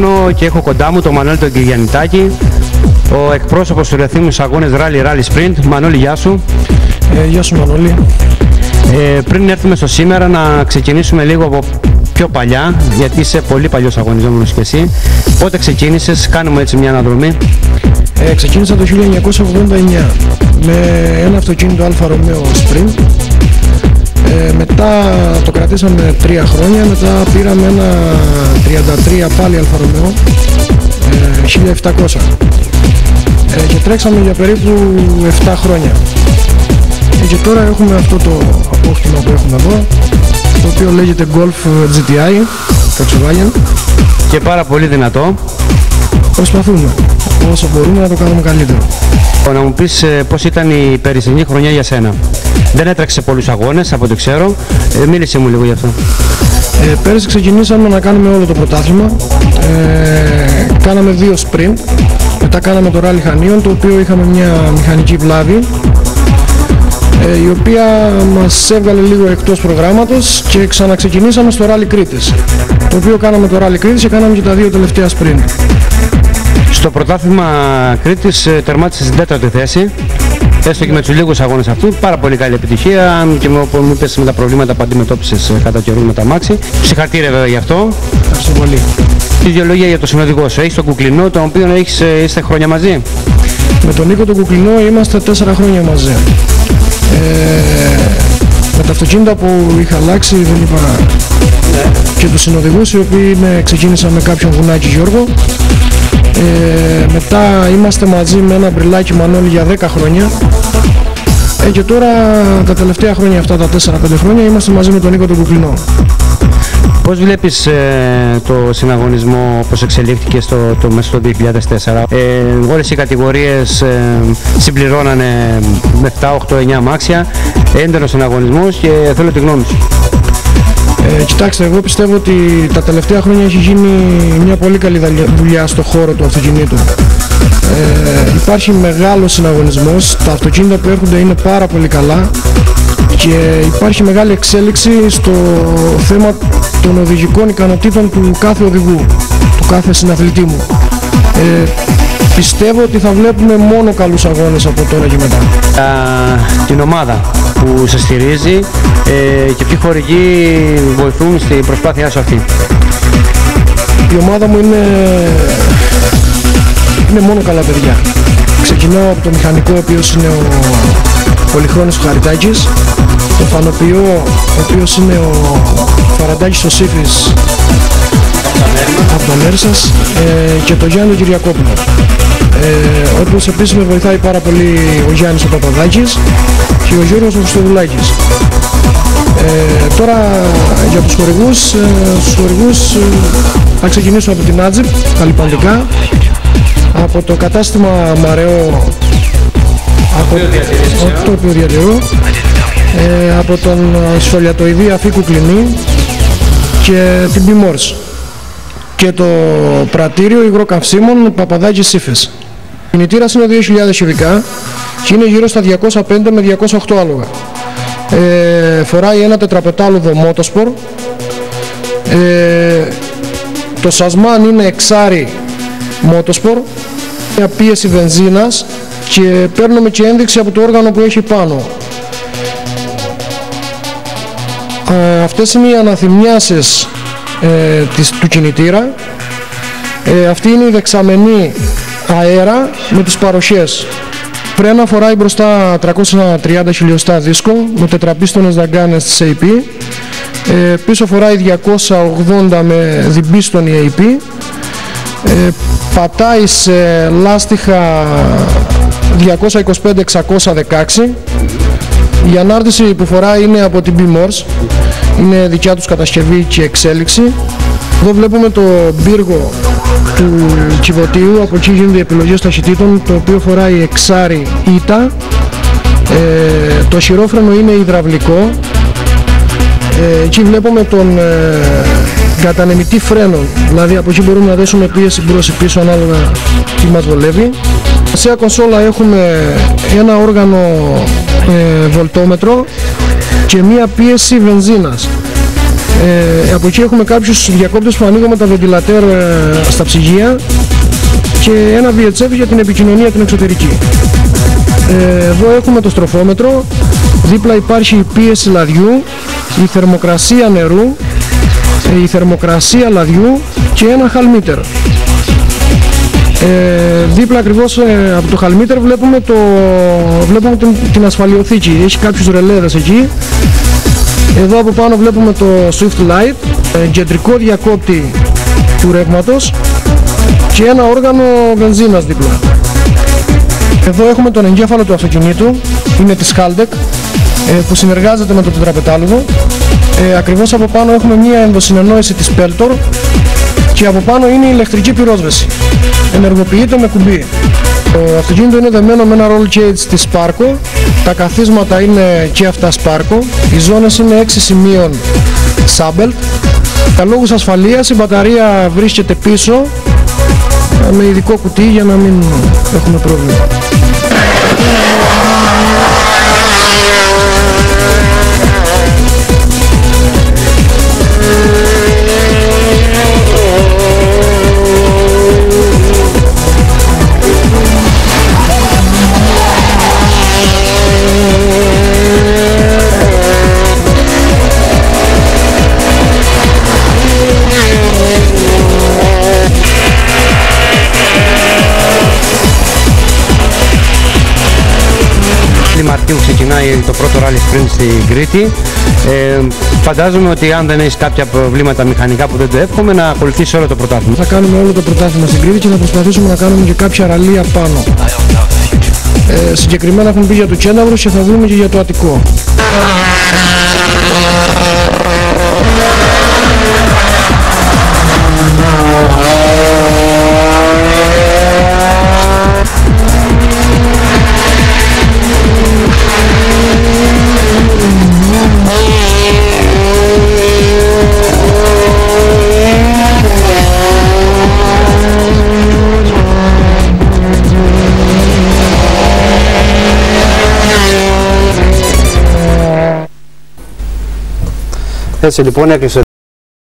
τηλέφωνο και έχω κοντά μου τον Μανώλη τον Κυριαννιτάκη, ο εκπρόσωπος του Ρεθύμνου στους αγώνες Rally Sprint. Μανώλη, γεια σου. Γεια σου Μανώλη. Πριν έρθουμε στο σήμερα, να ξεκινήσουμε λίγο από πιο παλιά, γιατί είσαι πολύ παλιός αγωνιζόμενος και εσύ. Πότε ξεκίνησες, κάνουμε έτσι μια αναδρομή. Ξεκίνησα το 1989 με ένα αυτοκίνητο Αλφα Ρωμαίο Sprint. Μετά το κρατήσαμε 3 χρόνια, μετά πήραμε ένα 33 πάλι Αλφα Ρωμαίο 1700 και τρέξαμε για περίπου 7 χρόνια. Και τώρα έχουμε αυτό το απόκτημα που έχουμε εδώ, το οποίο λέγεται Golf GTI Volkswagen. Και πάρα πολύ δυνατό. Προσπαθούμε όσο μπορούμε να το κάνουμε καλύτερο. Να μου πεις πώς ήταν η περσινή χρονιά για σένα. Δεν έτρεξε πολλούς αγώνες από ό,τι ξέρω. Μίλησε μου λίγο γι' αυτό. Πέρυσι ξεκινήσαμε να κάνουμε όλο το πρωτάθλημα. Κάναμε 2 sprint. Μετά κάναμε το Rally Χανίων, το οποίο είχαμε μια μηχανική βλάβη, η οποία μας έβγαλε λίγο εκτός προγράμματος και ξαναξεκινήσαμε στο Rally Κρήτης, το οποίο κάναμε το Rally Κρήτης και κάναμε και τα 2 τελευταία sprint. Στο πρωτάθλημα Κρήτης τερμάτισε στην 4η θέση, έστω και με τους λίγους αγώνες αυτού. Πάρα πολύ καλή επιτυχία, αν και μου είπες με τα προβλήματα που αντιμετώπισες κατά καιρού με τα μάξι. Συγχαρητήρια βέβαια γι' αυτό. Ευχαριστώ πολύ. Τι δύο λόγια για το συνοδηγό σου. Έχεις τον Κουκλινό, τον οποίο είστε χρόνια μαζί. Με τον Νίκο τον Κουκλινό είμαστε 4 χρόνια μαζί. Με τα αυτοκίνητα που είχα αλλάξει δεν είπα και τους συνοδηγούς, οι οποίοι ξεκίνησαν με κάποιον Βουνάκη Γιώργο. Μετά είμαστε μαζί με ένα Μπριλάκι Μανώλη για 10 χρόνια. Και τώρα τα τελευταία χρόνια, αυτά τα 4-5 χρόνια, είμαστε μαζί με τον Νίκο τον Κουκλινό. Πώς βλέπεις το συναγωνισμό, πώς εξελίχθηκε μέσα στο 2004. Όλες οι κατηγορίες συμπληρώνανε με 7, 8, 9 αμάξια, έντονος συναγωνισμός και θέλω τη γνώμη σου. Κοιτάξτε, εγώ πιστεύω ότι τα τελευταία χρόνια έχει γίνει μια πολύ καλή δουλειά στο χώρο του αυτοκινήτου. Υπάρχει μεγάλος συναγωνισμός, τα αυτοκίνητα που έρχονται είναι πάρα πολύ καλά και υπάρχει μεγάλη εξέλιξη στο θέμα των οδηγικών ικανοτήτων του κάθε οδηγού, του κάθε συναθλητή μου. Πιστεύω ότι θα βλέπουμε μόνο καλούς αγώνες από τώρα και μετά. Την ομάδα που σε στηρίζει και ποιοι χορηγοί βοηθούν στην προσπάθειά σου αυτή. Η ομάδα μου είναι μόνο καλά παιδιά. Ξεκινάω από το μηχανικό, ο οποίος είναι ο Πολυχρόνης Χαριτάκης, το φανοποιό, ο οποίος είναι ο Φαραντάκης ο Σύφης από τον Έρσας, και το Γιάννη Κυριακόπουλο, ο οποίος επίσης με βοηθάει πάρα πολύ ο Γιάννης ο Παπαδάκης και ο Γιώργος ο Χριστοδουλάκης. Τώρα για τους χορηγούς, θα ξεκινήσω από την Άτζιπ, τα λιπαντικά, από το κατάστημα Μαρεό, το οποίο διατηρώ, από τον Σφολιατοειδή Αφή Κουκλινή και την Bimors, και το πρατήριο υγροκαυσίμων Παπαδάκης Σύφες. Ο κινητήρας είναι 2.000 κυβικά και είναι γύρω στα 205 με 208 άλογα. Φοράει ένα τετραπετάλουδο Motosport. Το σασμάν είναι εξάρι Motosport, μια πίεση βενζίνας και παίρνουμε και ένδειξη από το όργανο που έχει πάνω. Αυτές είναι οι αναθυμιάσεις του κινητήρα. Αυτή είναι η δεξαμενή αέρα με τις παροχές. Φρένα φοράει μπροστά 330 χιλιοστά δίσκο με τετραπίστονες δαγκάνες της AP. Πίσω φοράει 280 με διπίστονη AP. Πατάει σε λάστιχα 225-616. Η ανάρτηση που φοράει είναι από την Bimors, είναι δικιά τους κατασκευή και εξέλιξη. Εδώ βλέπουμε το πύργο του κυβωτίου, από εκεί γίνονται οι επιλογές ταχυτήτων, το οποίο φοράει εξάρι ΙΤΑ. Το χειρόφρενο είναι υδραυλικό. Εκεί βλέπουμε τον κατανεμητή φρένων, δηλαδή από εκεί μπορούμε να δέσουμε πίεση μπρος ή πίσω ανάλογα τι μας βολεύει. Σε κονσόλα έχουμε ένα όργανο βολτόμετρο και μία πίεση βενζίνας. Από εκεί έχουμε κάποιους διακόπτες που ανοίγουμε τα βεντιλατέρ στα ψυγεία και ένα VHF για την επικοινωνία την εξωτερική. Εδώ έχουμε το στροφόμετρο, δίπλα υπάρχει η πίεση λαδιού, η θερμοκρασία νερού, η θερμοκρασία λαδιού και ένα χαλμίτερ. Δίπλα ακριβώς από το χαλμίτερ βλέπουμε την ασφαλιοθήκη, έχει κάποιους ρελέδες εκεί. Εδώ από πάνω βλέπουμε το Swift Light, κεντρικό διακόπτη του ρεύματος και ένα όργανο βενζίνας δίπλα. Εδώ έχουμε τον εγκέφαλο του αυτοκινήτου, είναι της Haldex, που συνεργάζεται με το τετραπετάλουδο. Ακριβώς από πάνω έχουμε μία ενδοσυνεννόηση της Peltor και από πάνω είναι η ηλεκτρική πυρόσβεση. Ενεργοποιείται με κουμπί. Το αυτοκίνητο είναι δεμένο με ένα roll cage της Sparco. Τα καθίσματα είναι και αυτά Sparco. Οι ζώνες είναι 6 σημείων Sabelt. Για λόγους ασφαλείας η μπαταρία βρίσκεται πίσω με ειδικό κουτί για να μην έχουμε πρόβλημα. Μαρτίου ξεκινάει το πρώτο rally sprint στην Κρήτη. Φαντάζομαι ότι αν δεν έχεις κάποια προβλήματα μηχανικά που δεν το εύχομαι, να ακολουθήσει όλο το πρωτάθλημα. Θα κάνουμε όλο το πρωτάθλημα στην Κρήτη και θα προσπαθήσουμε να κάνουμε και κάποια ραλία πάνω. Συγκεκριμένα έχουμε πει για το Κέναυρος και θα δούμε και για το Αττικό. Έτσι λοιπόν έκλεισε